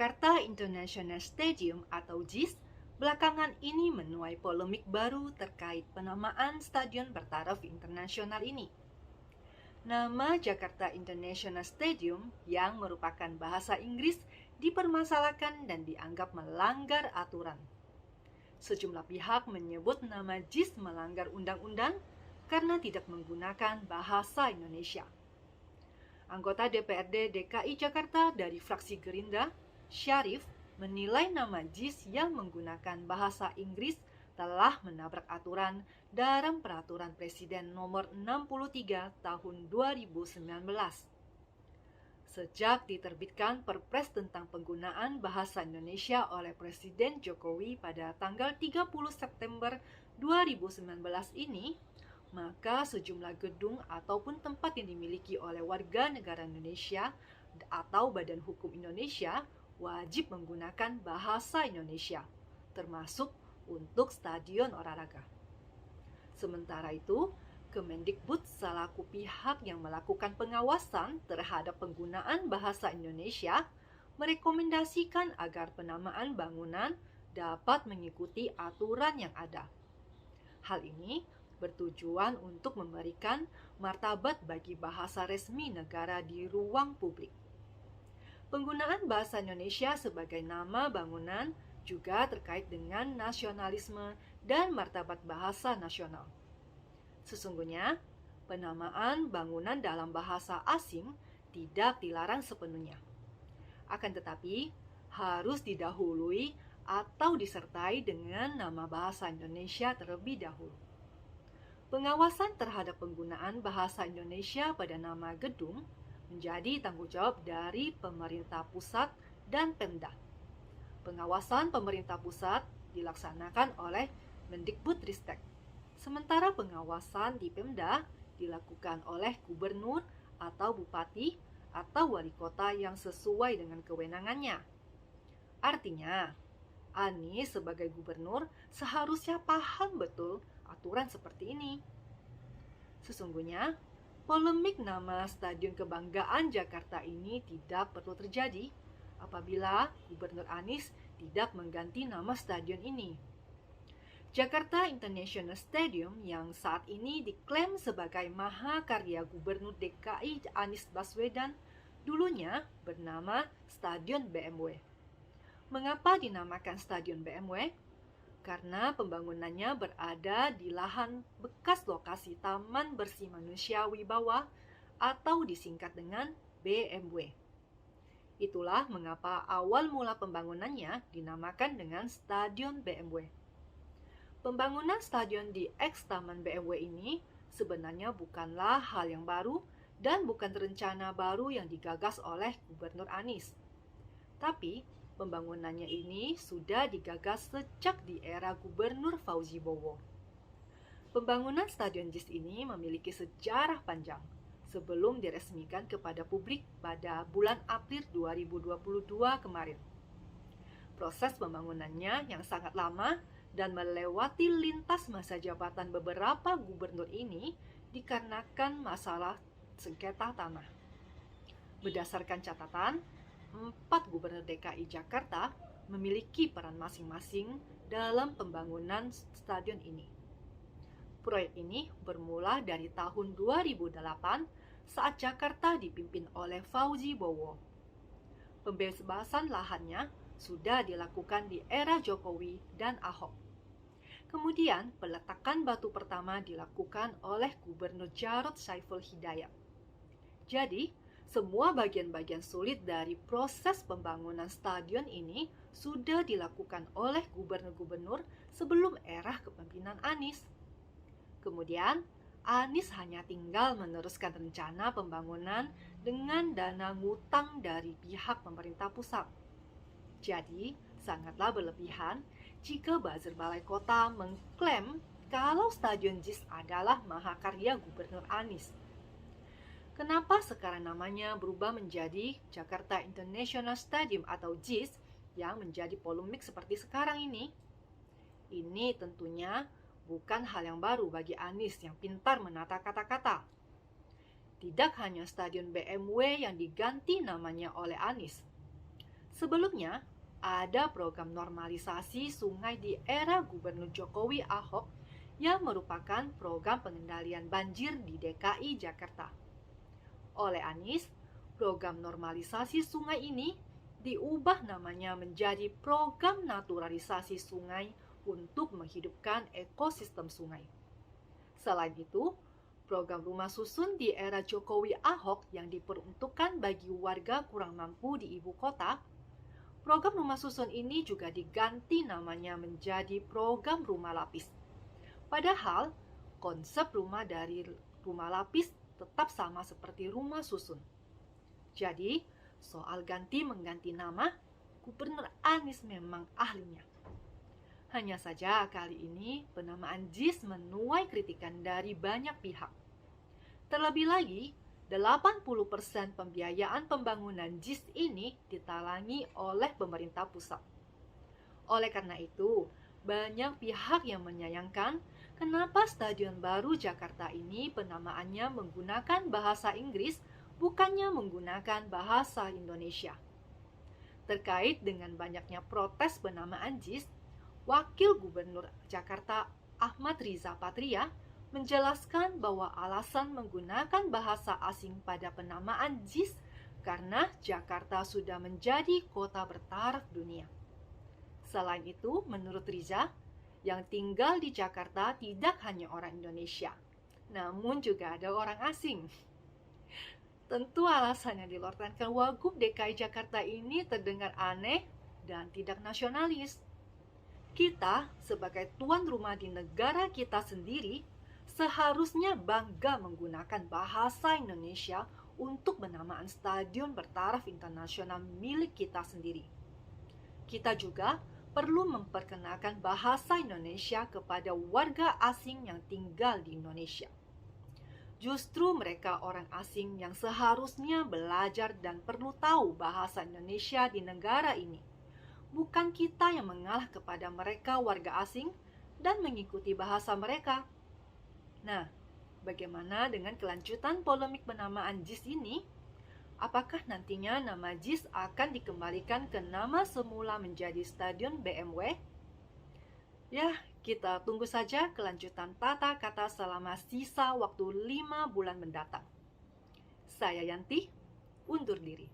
Jakarta International Stadium atau JIS belakangan ini menuai polemik baru terkait penamaan stadion bertaraf internasional ini. Nama Jakarta International Stadium yang merupakan bahasa Inggris dipermasalahkan dan dianggap melanggar aturan. Sejumlah pihak menyebut nama JIS melanggar undang-undang karena tidak menggunakan bahasa Indonesia. Anggota DPRD DKI Jakarta dari fraksi Gerindra, Syarif, menilai nama JIS yang menggunakan bahasa Inggris telah menabrak aturan dalam Peraturan Presiden Nomor 63 Tahun 2019. Sejak diterbitkan Perpres tentang penggunaan bahasa Indonesia oleh Presiden Jokowi pada tanggal 30 September 2019 ini, maka sejumlah gedung ataupun tempat yang dimiliki oleh warga negara Indonesia atau Badan Hukum Indonesia wajib menggunakan bahasa Indonesia, termasuk untuk stadion olahraga. Sementara itu, Kemendikbud selaku pihak yang melakukan pengawasan terhadap penggunaan bahasa Indonesia merekomendasikan agar penamaan bangunan dapat mengikuti aturan yang ada. Hal ini bertujuan untuk memberikan martabat bagi bahasa resmi negara di ruang publik. Penggunaan bahasa Indonesia sebagai nama bangunan juga terkait dengan nasionalisme dan martabat bahasa nasional. Sesungguhnya, penamaan bangunan dalam bahasa asing tidak dilarang sepenuhnya. Akan tetapi, harus didahului atau disertai dengan nama bahasa Indonesia terlebih dahulu. Pengawasan terhadap penggunaan bahasa Indonesia pada nama gedung menjadi tanggung jawab dari pemerintah pusat dan Pemda. Pengawasan pemerintah pusat dilaksanakan oleh Mendikbudristek, sementara pengawasan di Pemda dilakukan oleh gubernur atau bupati atau wali kota yang sesuai dengan kewenangannya. Artinya, Anies sebagai gubernur seharusnya paham betul aturan seperti ini. Sesungguhnya, polemik nama Stadion Kebanggaan Jakarta ini tidak perlu terjadi apabila Gubernur Anies tidak mengganti nama stadion ini. Jakarta International Stadium yang saat ini diklaim sebagai mahakarya Gubernur DKI Anies Baswedan dulunya bernama Stadion BMW. Mengapa dinamakan Stadion BMW? Karena pembangunannya berada di lahan bekas lokasi Taman Bersih Manusia Wibawa atau disingkat dengan BMW. Itulah mengapa awal mula pembangunannya dinamakan dengan Stadion BMW. Pembangunan stadion di eks-Taman BMW ini sebenarnya bukanlah hal yang baru dan bukan rencana baru yang digagas oleh Gubernur Anies. Tapi, pembangunannya ini sudah digagas sejak di era Gubernur Fauzi Bowo. Pembangunan Stadion JIS ini memiliki sejarah panjang sebelum diresmikan kepada publik pada bulan April 2022 kemarin. Proses pembangunannya yang sangat lama dan melewati lintas masa jabatan beberapa gubernur ini dikarenakan masalah sengketa tanah. Berdasarkan catatan, 4 gubernur DKI Jakarta memiliki peran masing-masing dalam pembangunan stadion ini. Proyek ini bermula dari tahun 2008 saat Jakarta dipimpin oleh Fauzi Bowo. Pembebasan lahannya sudah dilakukan di era Jokowi dan Ahok. Kemudian peletakan batu pertama dilakukan oleh Gubernur Jarod Saiful Hidayat. Jadi, semua bagian-bagian sulit dari proses pembangunan stadion ini sudah dilakukan oleh gubernur-gubernur sebelum era kepemimpinan Anies. Kemudian, Anies hanya tinggal meneruskan rencana pembangunan dengan dana ngutang dari pihak pemerintah pusat. Jadi, sangatlah berlebihan jika buzzer Balai Kota mengklaim kalau Stadion JIS adalah mahakarya Gubernur Anies. Kenapa sekarang namanya berubah menjadi Jakarta International Stadium atau JIS yang menjadi polemik seperti sekarang ini? Ini tentunya bukan hal yang baru bagi Anies yang pintar menata kata-kata. Tidak hanya Stadion BMW yang diganti namanya oleh Anies. Sebelumnya, ada program normalisasi sungai di era Gubernur Jokowi Ahok yang merupakan program pengendalian banjir di DKI Jakarta. Oleh Anies, program normalisasi sungai ini diubah namanya menjadi program naturalisasi sungai untuk menghidupkan ekosistem sungai. Selain itu, program rumah susun di era Jokowi Ahok yang diperuntukkan bagi warga kurang mampu di ibu kota, program rumah susun ini juga diganti namanya menjadi program rumah lapis. Padahal, konsep rumah dari rumah lapis tetap sama seperti rumah susun. Jadi, soal ganti-mengganti nama, Gubernur Anies memang ahlinya. Hanya saja kali ini penamaan JIS menuai kritikan dari banyak pihak. Terlebih lagi, 80% pembiayaan pembangunan JIS ini ditalangi oleh pemerintah pusat. Oleh karena itu, banyak pihak yang menyayangkan kenapa Stadion Baru Jakarta ini penamaannya menggunakan bahasa Inggris bukannya menggunakan bahasa Indonesia. Terkait dengan banyaknya protes penamaan JIS, Wakil Gubernur Jakarta Ahmad Riza Patria menjelaskan bahwa alasan menggunakan bahasa asing pada penamaan JIS karena Jakarta sudah menjadi kota bertaraf dunia. Selain itu, menurut Riza, yang tinggal di Jakarta tidak hanya orang Indonesia, namun juga ada orang asing. Tentu alasan yang dilontarkan Wagub DKI Jakarta ini terdengar aneh dan tidak nasionalis. Kita sebagai tuan rumah di negara kita sendiri seharusnya bangga menggunakan bahasa Indonesia untuk penamaan stadion bertaraf internasional milik kita sendiri. Kita juga perlu memperkenalkan bahasa Indonesia kepada warga asing yang tinggal di Indonesia. Justru mereka orang asing yang seharusnya belajar dan perlu tahu bahasa Indonesia di negara ini. Bukan kita yang mengalah kepada mereka warga asing dan mengikuti bahasa mereka. Nah, bagaimana dengan kelanjutan polemik penamaan JIS ini? Apakah nantinya nama JIS akan dikembalikan ke nama semula menjadi Stadion BMW? Ya, kita tunggu saja kelanjutan tata kata selama sisa waktu 5 bulan mendatang. Saya Yanti, undur diri.